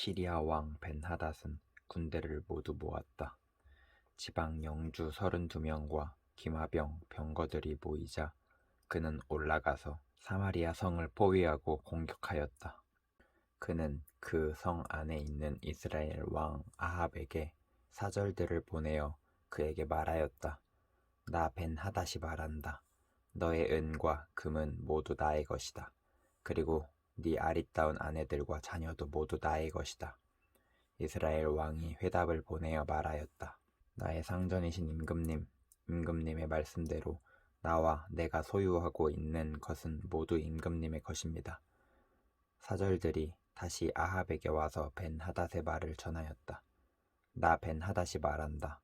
시리아 왕 벤하닷은 군대를 모두 모았다. 지방 영주 32명과 기마병, 병거들이 모이자 그는 올라가서 사마리아 성을 포위하고 공격하였다. 그는 그 성 안에 있는 이스라엘 왕 아합에게 사절들을 보내어 그에게 말하였다. 나 벤하닷이 말한다. 너의 은과 금은 모두 나의 것이다. 그리고 네 아리따운 아내들과 자녀도 모두 나의 것이다. 이스라엘 왕이 회답을 보내어 말하였다. 나의 상전이신 임금님의 말씀대로 나와 내가 소유하고 있는 것은 모두 임금님의 것입니다. 사절들이 다시 아합에게 와서 벤하닷의 말을 전하였다. 나 벤하닷이 말한다.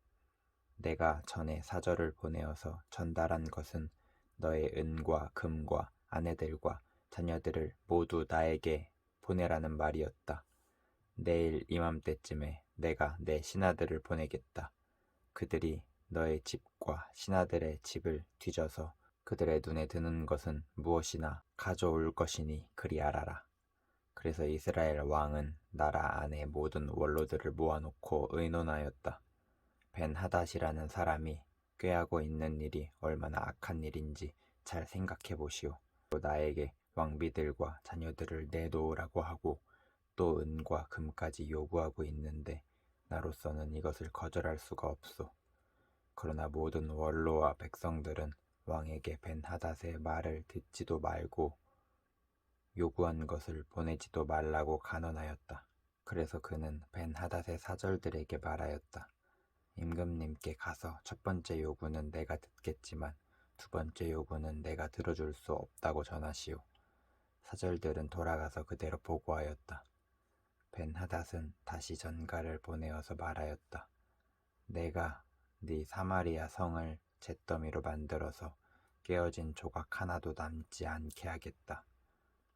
내가 전에 사절을 보내어서 전달한 것은 너의 은과 금과 아내들과 자녀들을 모두 나에게 보내라는 말이었다. 내일 이맘때쯤에 내가 내 신하들을 보내겠다. 그들이 너의 집과 신하들의 집을 뒤져서 그들의 눈에 드는 것은 무엇이나 가져올 것이니 그리 알아라. 그래서 이스라엘 왕은 나라 안의 모든 원로들을 모아놓고 의논하였다. 벤하닷이라는 사람이 꾀하고 있는 일이 얼마나 악한 일인지 잘 생각해 보시오. 또 나에게 왕비들과 자녀들을 내놓으라고 하고 또 은과 금까지 요구하고 있는데 나로서는 이것을 거절할 수가 없소. 그러나 모든 원로와 백성들은 왕에게 벤하닷의 말을 듣지도 말고 요구한 것을 보내지도 말라고 간언하였다. 그래서 그는 벤하닷의 사절들에게 말하였다. 임금님께 가서 첫 번째 요구는 내가 듣겠지만 두 번째 요구는 내가 들어줄 수 없다고 전하시오. 사절들은 돌아가서 그대로 보고하였다. 벤하닷은 다시 전가를 보내어서 말하였다. 내가 네 사마리아 성을 잿더미로 만들어서 깨어진 조각 하나도 남지 않게 하겠다.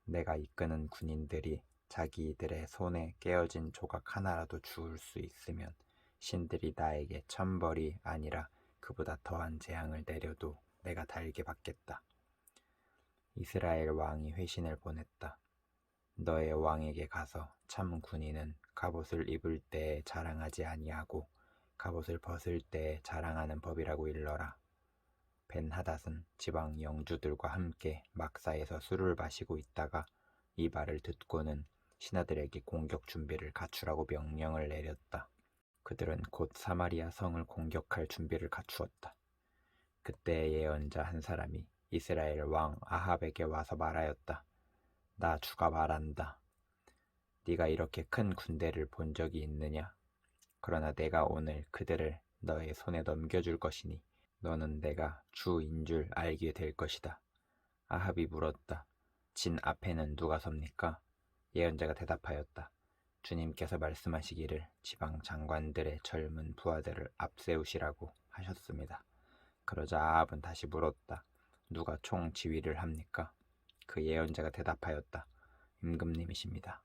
내가 이끄는 군인들이 자기들의 손에 깨어진 조각 하나라도 주울 수 있으면 신들이 나에게 천벌이 아니라 그보다 더한 재앙을 내려도 내가 달게 받겠다. 이스라엘 왕이 회신을 보냈다. 너의 왕에게 가서 참 군인은 갑옷을 입을 때에 자랑하지 아니하고 갑옷을 벗을 때에 자랑하는 법이라고 일러라. 벤하닷은 지방 영주들과 함께 막사에서 술을 마시고 있다가 이 말을 듣고는 신하들에게 공격 준비를 갖추라고 명령을 내렸다. 그들은 곧 사마리아 성을 공격할 준비를 갖추었다. 그때 예언자 한 사람이 이스라엘 왕 아합에게 와서 말하였다. 나 주가 말한다. 네가 이렇게 큰 군대를 본 적이 있느냐? 그러나 내가 오늘 그들을 너의 손에 넘겨줄 것이니 너는 내가 주인 줄 알게 될 것이다. 아합이 물었다. 진 앞에는 누가 섭니까? 예언자가 대답하였다. 주님께서 말씀하시기를 지방 장관들의 젊은 부하들을 앞세우시라고 하셨습니다. 그러자 아합은 다시 물었다. 누가 총 지휘를 합니까? 그 예언자가 대답하였다. 임금님이십니다.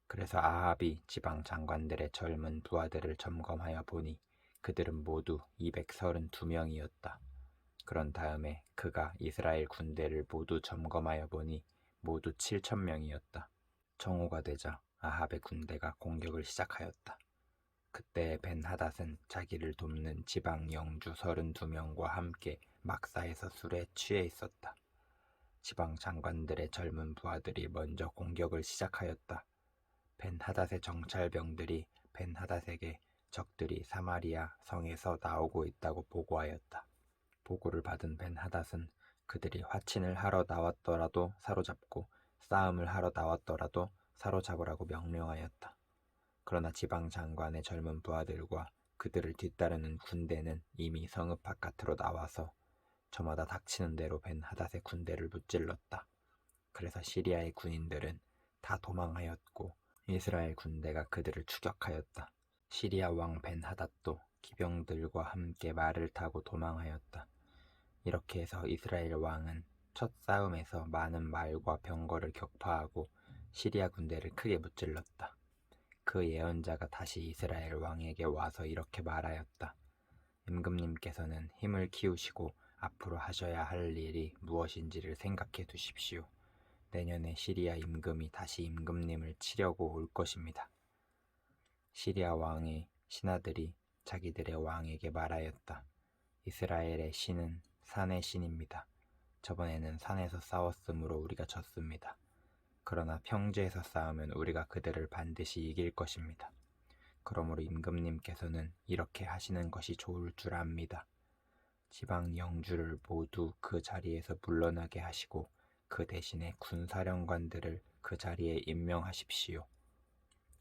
그래서 아합이 지방 장관들의 젊은 부하들을 점검하여 보니 그들은 모두 232명이었다. 그런 다음에 그가 이스라엘 군대를 모두 점검하여 보니 모두 7,000명이었다. 정오가 되자 아합의 군대가 공격을 시작하였다. 그때 벤하닷은 자기를 돕는 지방 영주 32명과 함께 막사에서 술에 취해 있었다. 지방 장관들의 젊은 부하들이 먼저 공격을 시작하였다. 벤하닷의 정찰병들이 벤하닷에게 적들이 사마리아 성에서 나오고 있다고 보고하였다. 보고를 받은 벤하닷은 그들이 화친을 하러 나왔더라도 사로잡고 싸움을 하러 나왔더라도 사로잡으라고 명령하였다. 그러나 지방 장관의 젊은 부하들과 그들을 뒤따르는 군대는 이미 성읍 바깥으로 나와서 저마다 닥치는 대로 벤하닷의 군대를 무찔렀다. 그래서 시리아의 군인들은 다 도망하였고 이스라엘 군대가 그들을 추격하였다. 시리아 왕 벤하닷도 기병들과 함께 말을 타고 도망하였다. 이렇게 해서 이스라엘 왕은 첫 싸움에서 많은 말과 병거를 격파하고 시리아 군대를 크게 무찔렀다. 그 예언자가 다시 이스라엘 왕에게 와서 이렇게 말하였다. 임금님께서는 힘을 키우시고 앞으로 하셔야 할 일이 무엇인지를 생각해 두십시오. 내년에 시리아 임금이 다시 임금님을 치려고 올 것입니다. 시리아 왕의 신하들이 자기들의 왕에게 말하였다. 이스라엘의 신은 산의 신입니다. 저번에는 산에서 싸웠으므로 우리가 졌습니다. 그러나 평지에서 싸우면 우리가 그들을 반드시 이길 것입니다. 그러므로 임금님께서는 이렇게 하시는 것이 좋을 줄 압니다. 지방 영주를 모두 그 자리에서 물러나게 하시고 그 대신에 군사령관들을 그 자리에 임명하십시오.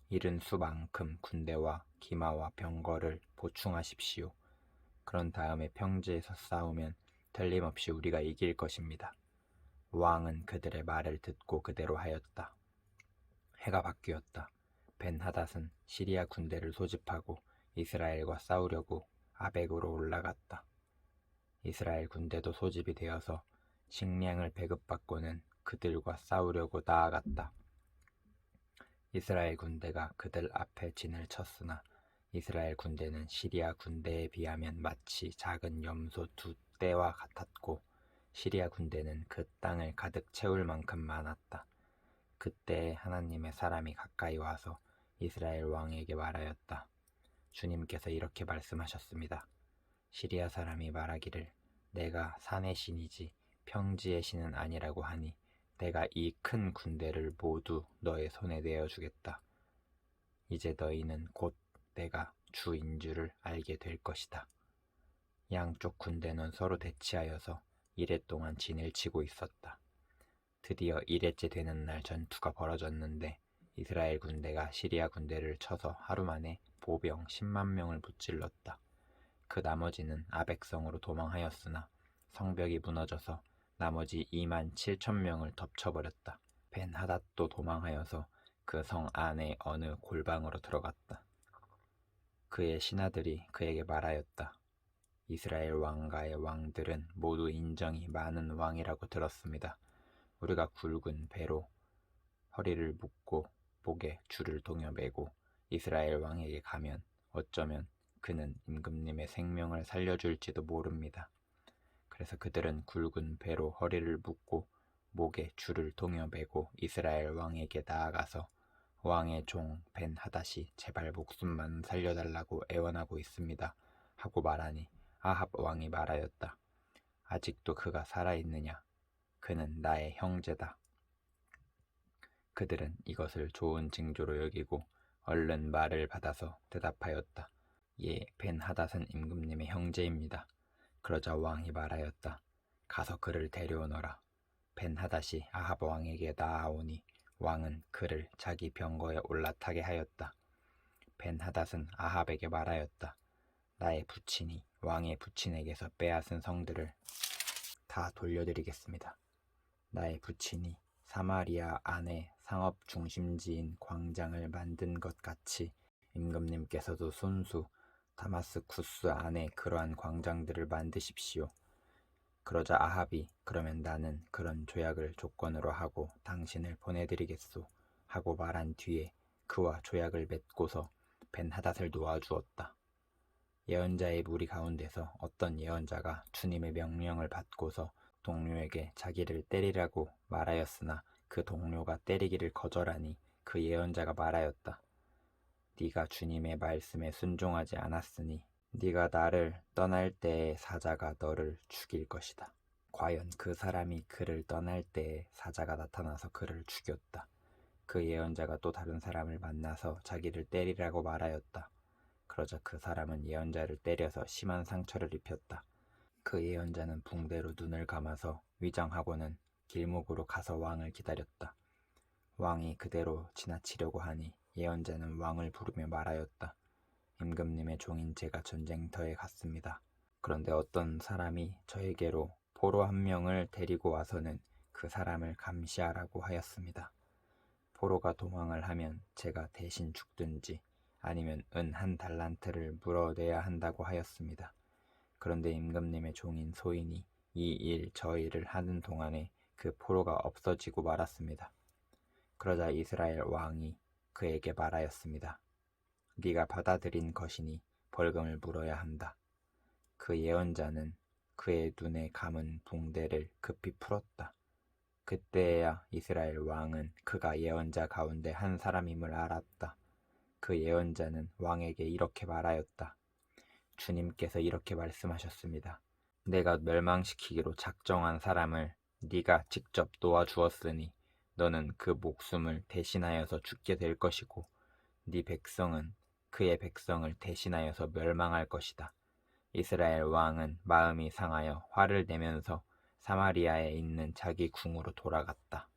이른 수만큼 군대와 기마와 병거를 보충하십시오. 그런 다음에 평지에서 싸우면 틀림없이 우리가 이길 것입니다. 왕은 그들의 말을 듣고 그대로 하였다. 해가 바뀌었다. 벤하닷은 시리아 군대를 소집하고 이스라엘과 싸우려고 아벡으로 올라갔다. 이스라엘 군대도 소집이 되어서 식량을 배급받고는 그들과 싸우려고 나아갔다. 이스라엘 군대가 그들 앞에 진을 쳤으나 이스라엘 군대는 시리아 군대에 비하면 마치 작은 염소 2떼와 같았고 시리아 군대는 그 땅을 가득 채울 만큼 많았다. 그때 하나님의 사람이 가까이 와서 이스라엘 왕에게 말하였다. 주님께서 이렇게 말씀하셨습니다. 시리아 사람이 말하기를 내가 산의 신이지 평지의 신은 아니라고 하니 내가 이 큰 군대를 모두 너의 손에 내어주겠다. 이제 너희는 곧 내가 주인 줄을 알게 될 것이다. 양쪽 군대는 서로 대치하여서 이레 동안 진을 치고 있었다. 드디어 1회째 되는 날 전투가 벌어졌는데 이스라엘 군대가 시리아 군대를 쳐서 하루 만에 보병 10만 명을 무찔렀다. 그 나머지는 아벡성으로 도망하였으나 성벽이 무너져서 나머지 2만 7천 명을 덮쳐버렸다. 벤하닷도 도망하여서 그 성 안의 어느 골방으로 들어갔다. 그의 신하들이 그에게 말하였다. 이스라엘 왕가의 왕들은 모두 인정이 많은 왕이라고 들었습니다. 우리가 굵은 배로 허리를 묶고 목에 줄을 동여 매고 이스라엘 왕에게 가면 어쩌면 그는 임금님의 생명을 살려줄지도 모릅니다. 그래서 그들은 굵은 배로 허리를 묶고 목에 줄을 동여 매고 이스라엘 왕에게 나아가서 왕의 종 벤하닷이 제발 목숨만 살려달라고 애원하고 있습니다 하고 말하니 아합 왕이 말하였다. 아직도 그가 살아있느냐? 그는 나의 형제다. 그들은 이것을 좋은 징조로 여기고 얼른 말을 받아서 대답하였다. 예, 벤하닷은 임금님의 형제입니다. 그러자 왕이 말하였다. 가서 그를 데려오너라. 벤하닷이 아합 왕에게 나아오니 왕은 그를 자기 병거에 올라타게 하였다. 벤하닷은 아합에게 말하였다. 나의 부친이 왕의 부친에게서 빼앗은 성들을 다 돌려드리겠습니다. 나의 부친이 사마리아 안에 상업 중심지인 광장을 만든 것 같이 임금님께서도 손수 다마스쿠스 안에 그러한 광장들을 만드십시오. 그러자 아합이 그러면 나는 그런 조약을 조건으로 하고 당신을 보내드리겠소 하고 말한 뒤에 그와 조약을 맺고서 벤하닷을 놓아주었다. 예언자의 무리 가운데서 어떤 예언자가 주님의 명령을 받고서 동료에게 자기를 때리라고 말하였으나 그 동료가 때리기를 거절하니 그 예언자가 말하였다. 네가 주님의 말씀에 순종하지 않았으니 네가 나를 떠날 때에 사자가 너를 죽일 것이다. 과연 그 사람이 그를 떠날 때에 사자가 나타나서 그를 죽였다. 그 예언자가 또 다른 사람을 만나서 자기를 때리라고 말하였다. 그러자 그 사람은 예언자를 때려서 심한 상처를 입혔다. 그 예언자는 붕대로 눈을 감아서 위장하고는 길목으로 가서 왕을 기다렸다. 왕이 그대로 지나치려고 하니 예언자는 왕을 부르며 말하였다. 임금님의 종인 제가 전쟁터에 갔습니다. 그런데 어떤 사람이 저에게로 포로 한 명을 데리고 와서는 그 사람을 감시하라고 하였습니다. 포로가 도망을 하면 제가 대신 죽든지 아니면 은 1달란트를 물어내야 한다고 하였습니다. 그런데 임금님의 종인 소인이 이 일 저 일을 하는 동안에 그 포로가 없어지고 말았습니다. 그러자 이스라엘 왕이 그에게 말하였습니다. 네가 받아들인 것이니 벌금을 물어야 한다. 그 예언자는 그의 눈에 감은 붕대를 급히 풀었다. 그때야 이스라엘 왕은 그가 예언자 가운데 한 사람임을 알았다. 그 예언자는 왕에게 이렇게 말하였다. 주님께서 이렇게 말씀하셨습니다. 내가 멸망시키기로 작정한 사람을 네가 직접 놓아주었으니 너는 그 목숨을 대신하여서 죽게 될 것이고 네 백성은 그의 백성을 대신하여서 멸망할 것이다. 이스라엘 왕은 마음이 상하여 화를 내면서 사마리아에 있는 자기 궁으로 돌아갔다.